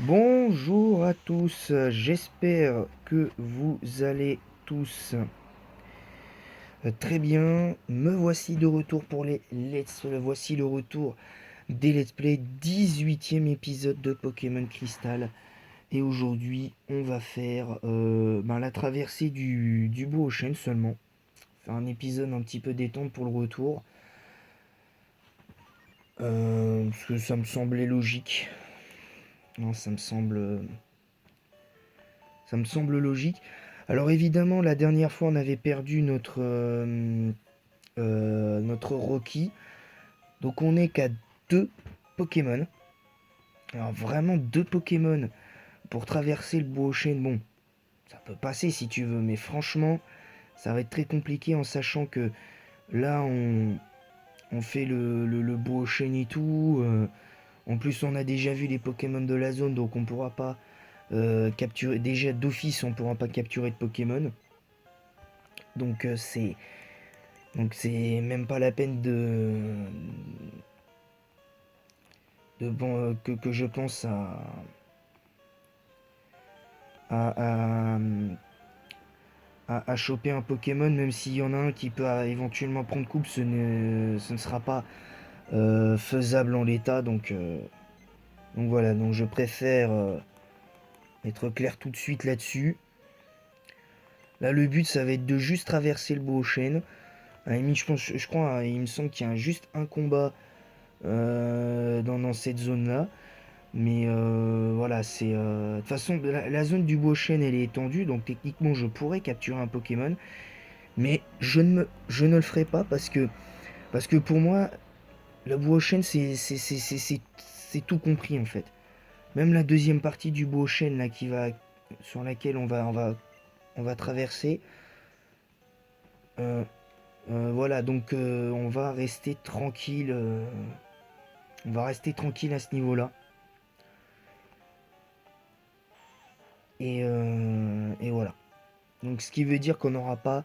Bonjour à tous, j'espère que vous allez tous très bien. Me voici de retour pour voici le retour des Let's Play 18e épisode de Pokémon Crystal. Et aujourd'hui, on va faire la traversée du Blue Ocean seulement. Faire un épisode un petit peu détente pour le retour. Parce que ça me semblait logique. Non, ça me semble logique. Alors évidemment, la dernière fois, on avait perdu notre Rocky. Donc on n'est qu'à deux Pokémon. Alors vraiment deux Pokémon pour traverser le Blue Ocean. Bon, ça peut passer si tu veux, mais franchement, ça va être très compliqué en sachant que là, on fait le Blue Ocean et tout. En plus, on a déjà vu les Pokémon de la zone, donc on pourra pas capturer. Déjà d'office, on pourra pas capturer de Pokémon. Donc c'est même pas la peine que je pense à, à choper un Pokémon, même s'il y en a un qui peut éventuellement prendre coupe, ce ne sera pas faisable en l'état. Donc voilà, donc je préfère être clair tout de suite là-dessus. Là, le but, ça va être de juste traverser le Boo-Ocean. À la limite, je crois, hein, il me semble qu'il y a juste un combat dans cette zone-là. Mais voilà, c'est. De toute façon, la zone du Boshen, elle est étendue, donc techniquement, je pourrais capturer un Pokémon. Mais je ne le ferai pas parce que pour moi, le Boshen, c'est tout compris en fait. Même la deuxième partie du Boshen, là, sur laquelle on va traverser. euh, voilà, donc on va rester tranquille. On va rester tranquille à ce niveau-là. Et voilà. Donc ce qui veut dire qu'on n'aura pas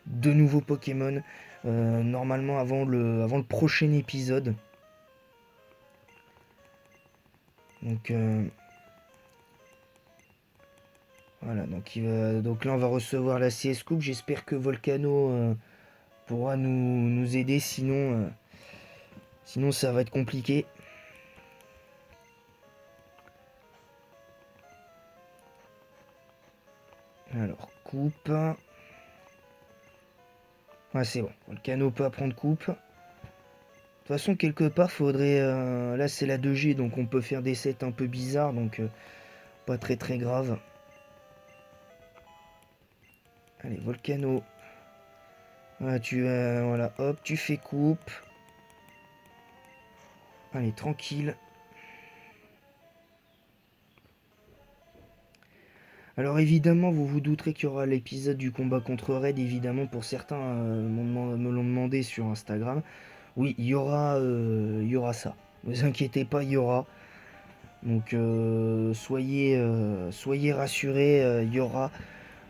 de nouveaux Pokémon normalement avant le prochain épisode. Donc voilà, donc là on va recevoir la CS Coupe. J'espère que Volcano pourra nous aider, sinon ça va être compliqué. Alors, coupe. Ah c'est bon, Volcano peut prendre coupe. De toute façon, quelque part, faudrait... là c'est la 2G, donc on peut faire des sets un peu bizarres, donc pas très très grave. Allez, Volcano. Voilà, voilà, hop, tu fais coupe. Allez, tranquille. Alors évidemment, vous vous douterez qu'il y aura l'épisode du combat contre Red, évidemment, pour certains me l'ont demandé sur Instagram. Oui, il y aura ça. Ne vous inquiétez pas, il y aura. Donc soyez rassurés, il y aura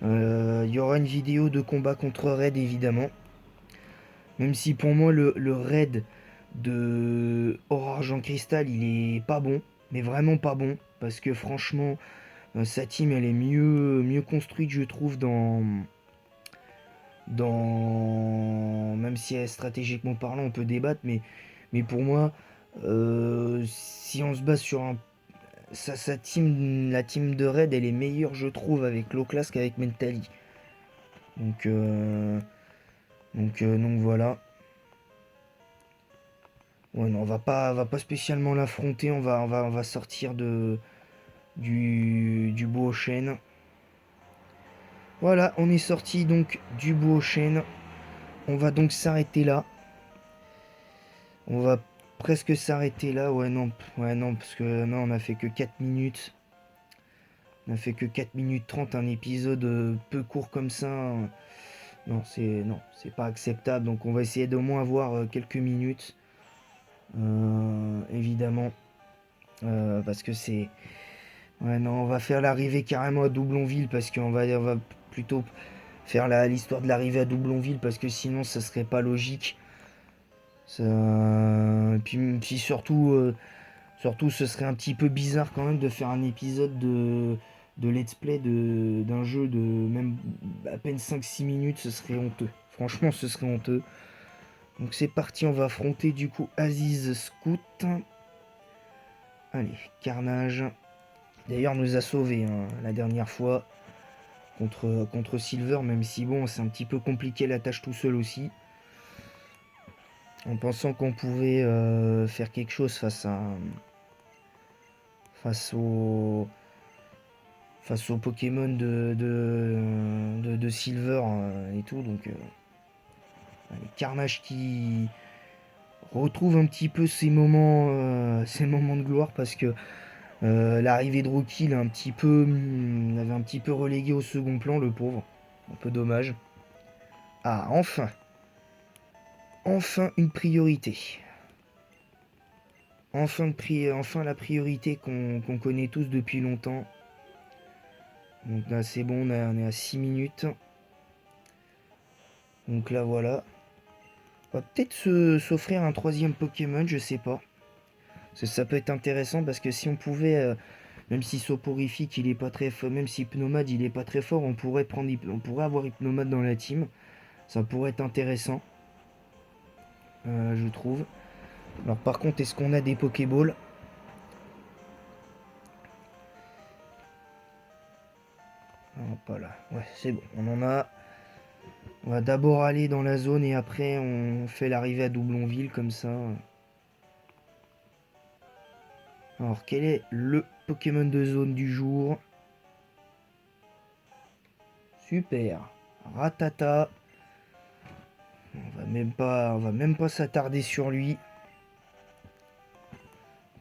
une vidéo de combat contre Red, évidemment. Même si pour moi, le Red de Or Argent Cristal, il est pas bon. Mais vraiment pas bon. Parce que franchement, sa team, elle est mieux construite, je trouve, même si stratégiquement parlant, on peut débattre, mais pour moi, si on se base sur sa team, la team de Red, elle est meilleure, je trouve, avec Loclas qu'avec Mentali. Donc, donc voilà. Ouais, non, on va pas spécialement l'affronter, on va sortir du Beau Ocean. Voilà, on est sorti donc du Beau Ocean. On va donc s'arrêter là. On va presque s'arrêter là. Ouais, non, parce que non, on a fait que 4 minutes. On a fait que 4 minutes 30, un épisode peu court comme ça. Non, c'est pas acceptable. Donc on va essayer d'au moins avoir quelques minutes. Évidemment. Parce que c'est. Ouais, non, on va faire l'arrivée carrément à Doublonville parce on va plutôt faire l'histoire de l'arrivée à Doublonville parce que sinon ça serait pas logique. Puis surtout, Surtout, ce serait un petit peu bizarre quand même de faire un épisode de let's play d'un jeu de même à peine 5-6 minutes, ce serait honteux. Franchement, ce serait honteux. Donc c'est parti, on va affronter du coup Aziz Scout. Allez, Carnage. D'ailleurs, nous a sauvés hein, la dernière fois contre Silver, même si bon, c'est un petit peu compliqué la tâche tout seul aussi. En pensant qu'on pouvait faire quelque chose face au Pokémon de Silver et tout. Donc, allez, Carnage qui retrouve un petit peu ses moments de gloire parce que l'arrivée de Rocky l'avait un petit peu relégué au second plan, le pauvre. Un peu dommage. Ah, enfin une priorité. Enfin la priorité qu'on connaît tous depuis longtemps. Donc là c'est bon, on est à 6 minutes. Donc là voilà. On va peut-être s'offrir un troisième Pokémon, je sais pas. Ça peut être intéressant parce que si on pouvait, même si Soporifique il est pas très fort, même si Hypnomade il est pas très fort, on pourrait avoir Hypnomade dans la team. Ça pourrait être intéressant, je trouve. Alors par contre, est-ce qu'on a des Pokéballs? Ah, pas là. Ouais, c'est bon, on en a. On va d'abord aller dans la zone et après on fait l'arrivée à Doublonville comme ça. Alors quel est le Pokémon de zone du jour? Super. Ratata. On va même pas s'attarder sur lui.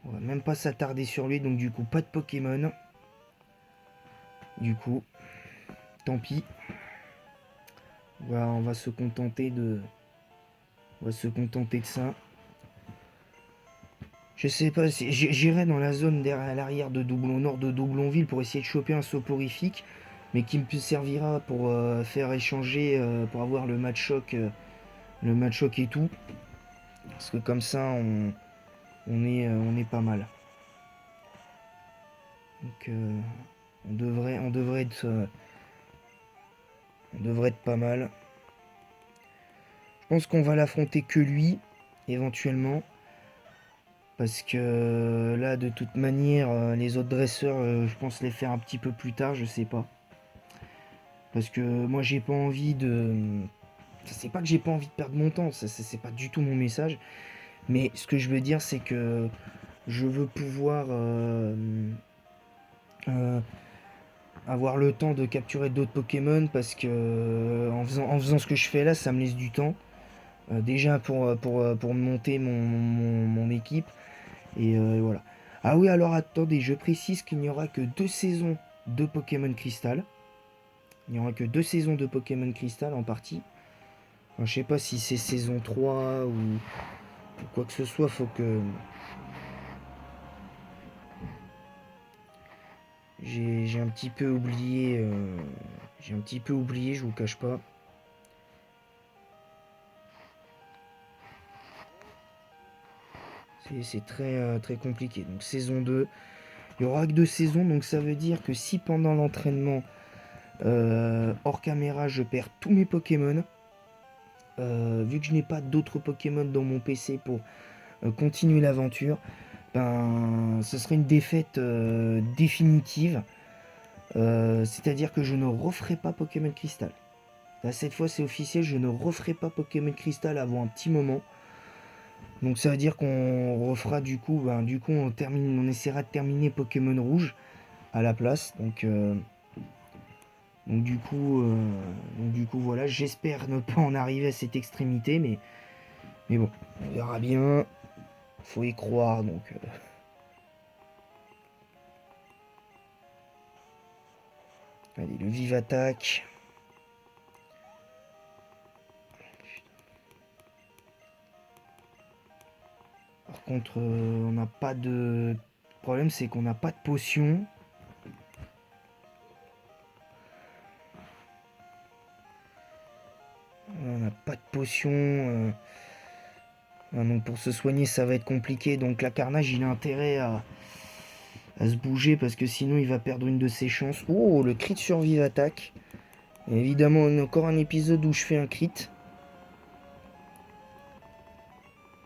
On va même pas s'attarder sur lui, donc du coup pas de Pokémon. Du coup, tant pis. On va se contenter de. On va se contenter de ça. Je sais pas, j'irai dans la zone derrière l'arrière de Doublon Nord de Doublonville pour essayer de choper un soporifique, mais qui me servira pour faire échanger, pour avoir le match choc et tout. Parce que comme ça, on est pas mal. Donc on devrait être pas mal. Je pense qu'on va l'affronter que lui, éventuellement. Parce que là, de toute manière, les autres dresseurs, je pense les faire un petit peu plus tard, je sais pas. Parce que moi, j'ai pas envie de. C'est pas que j'ai pas envie de perdre mon temps, c'est pas du tout mon message. Mais ce que je veux dire, c'est que je veux pouvoir euh, avoir le temps de capturer d'autres Pokémon parce que en faisant ce que je fais là, ça me laisse du temps. Déjà pour monter mon équipe. Et voilà. Ah oui, alors attendez, je précise qu'il n'y aura que 2 saisons de Pokémon Crystal. Il n'y aura que 2 saisons de Pokémon Crystal en partie. Enfin, je sais pas si c'est saison 3 ou quoi que ce soit, faut que. J'ai un petit peu oublié. J'ai un petit peu oublié, je vous cache pas. C'est très compliqué. Donc saison 2. Il n'y aura que 2 saisons, donc ça veut dire que si pendant l'entraînement hors caméra je perds tous mes Pokémon, vu que je n'ai pas d'autres Pokémon dans mon PC pour continuer l'aventure, ben ce serait une défaite définitive. C'est-à-dire que je ne referai pas Pokémon Crystal. Là, cette fois c'est officiel, je ne referai pas Pokémon Crystal avant un petit moment. Donc ça veut dire qu'on refera du coup, on essaiera de terminer Pokémon Rouge à la place. Donc du coup voilà, j'espère ne pas en arriver à cette extrémité, mais bon, on verra bien. Faut y croire donc. Allez, le vive attaque. Par contre, on n'a pas de. Le problème c'est qu'on n'a pas de potion. On n'a pas de potion. Donc pour se soigner, ça va être compliqué. Donc la Carnage, il a intérêt à se bouger parce que sinon il va perdre une de ses chances. Oh, le crit survive attaque. Et évidemment, encore un épisode où je fais un crit.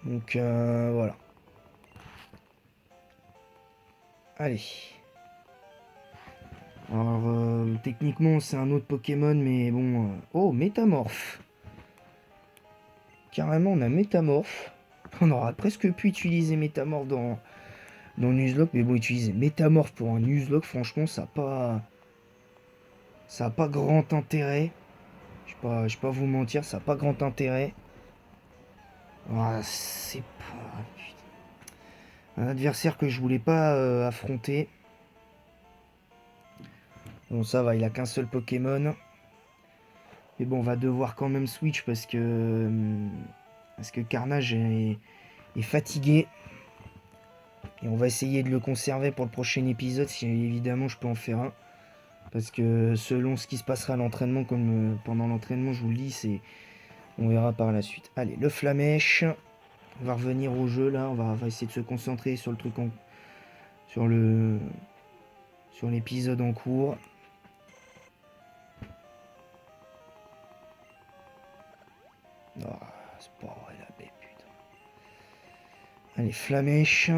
Donc voilà. Allez. Alors techniquement c'est un autre Pokémon mais bon... Oh, Métamorphe. Carrément on a Métamorphe. On aura presque pu utiliser Métamorphe dans Nuzlocke. Mais bon, utiliser Métamorphe pour un Nuzlocke, franchement ça n'a pas... Ça n'a pas grand intérêt. Je vais pas vous mentir, ça n'a pas grand intérêt. Ah, c'est pas... Putain. Un adversaire que je voulais pas affronter. Bon, ça va, il a qu'un seul Pokémon. Mais bon, on va devoir quand même switch parce que Carnage est fatigué. Et on va essayer de le conserver pour le prochain épisode, si évidemment je peux en faire un. Parce que selon ce qui se passera à l'entraînement, comme pendant l'entraînement, je vous le dis, on verra par la suite. Allez, le Flamèche. On va revenir au jeu là, on va essayer de se concentrer sur le truc sur l'épisode en cours. Oh, c'est pas vrai la baie, putain. Allez, Flamèche.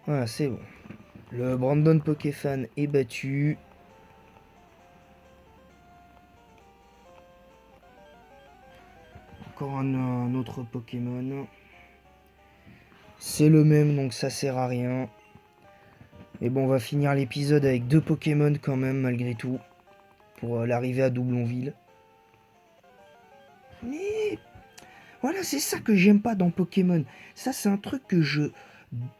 Voilà, c'est bon. Le Brandon Pokéfan est battu. Encore un autre Pokémon. C'est le même, donc ça sert à rien. Mais bon, on va finir l'épisode avec 2 Pokémon quand même, malgré tout. Pour l'arrivée à Doublonville. Mais... Voilà, c'est ça que j'aime pas dans Pokémon. Ça, c'est un truc que je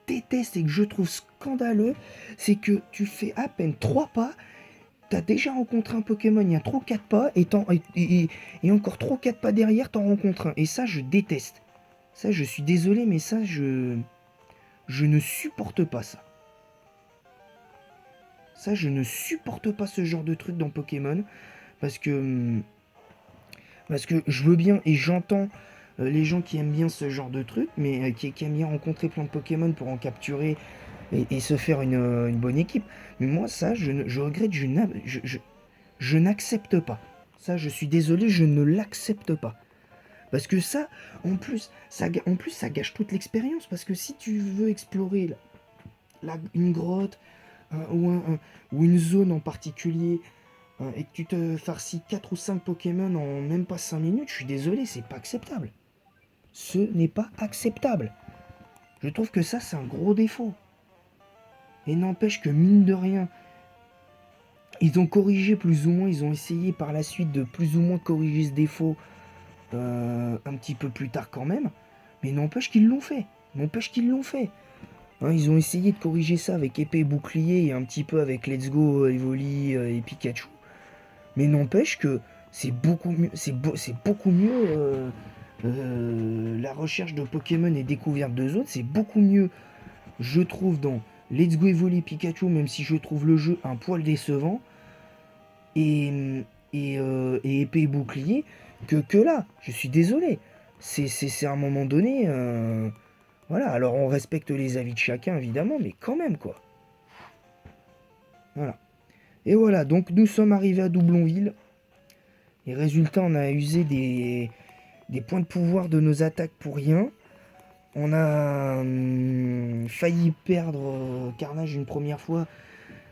déteste et que je trouve scandaleux. C'est que tu fais à peine 3 pas... T'as déjà rencontré un Pokémon, il y a 3 ou 4 pas, et encore 3 ou 4 pas derrière, t'en rencontres un. Et ça, je déteste. Ça, je suis désolé, mais ça, je ne supporte pas ça. Ça, je ne supporte pas ce genre de truc dans Pokémon. Parce que je veux bien, et j'entends les gens qui aiment bien ce genre de truc, mais qui aiment bien rencontrer plein de Pokémon pour en capturer et se faire une bonne équipe. Mais moi, ça, je regrette, je n'accepte pas. Ça, je suis désolé, je ne l'accepte pas. Parce que ça, en plus, ça gâche toute l'expérience. Parce que si tu veux explorer une grotte ou une zone en particulier et que tu te farcis 4 ou 5 Pokémon en même pas 5 minutes, je suis désolé, c'est pas acceptable. Ce n'est pas acceptable. Je trouve que ça, c'est un gros défaut. Et n'empêche que, mine de rien, ils ont corrigé plus ou moins, ils ont essayé par la suite de plus ou moins corriger ce défaut un petit peu plus tard quand même, mais n'empêche qu'ils l'ont fait. Hein, ils ont essayé de corriger ça avec épée et bouclier et un petit peu avec Let's Go, Evoli et Pikachu. Mais n'empêche que c'est beaucoup mieux, beaucoup mieux la recherche de Pokémon et découverte de zones, c'est beaucoup mieux, je trouve, dans Let's Go Evoli Pikachu, même si je trouve le jeu un poil décevant, et épée et bouclier, que là, je suis désolé. C'est à un moment donné, voilà, alors on respecte les avis de chacun, évidemment, mais quand même, quoi. Voilà. Et voilà, donc nous sommes arrivés à Doublonville. Et résultat, on a usé des points de pouvoir de nos attaques pour rien. On a failli perdre Carnage une première fois,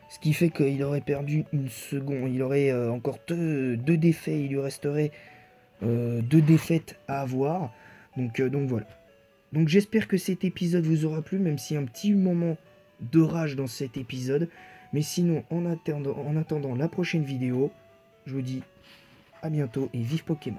ce qui fait qu'il aurait perdu une seconde. Il aurait encore deux défaits, il lui resterait 2 défaites à avoir. Donc voilà. Donc j'espère que cet épisode vous aura plu, même s'il y a un petit moment de rage dans cet épisode. Mais sinon, en attendant la prochaine vidéo, je vous dis à bientôt et vive Pokémon.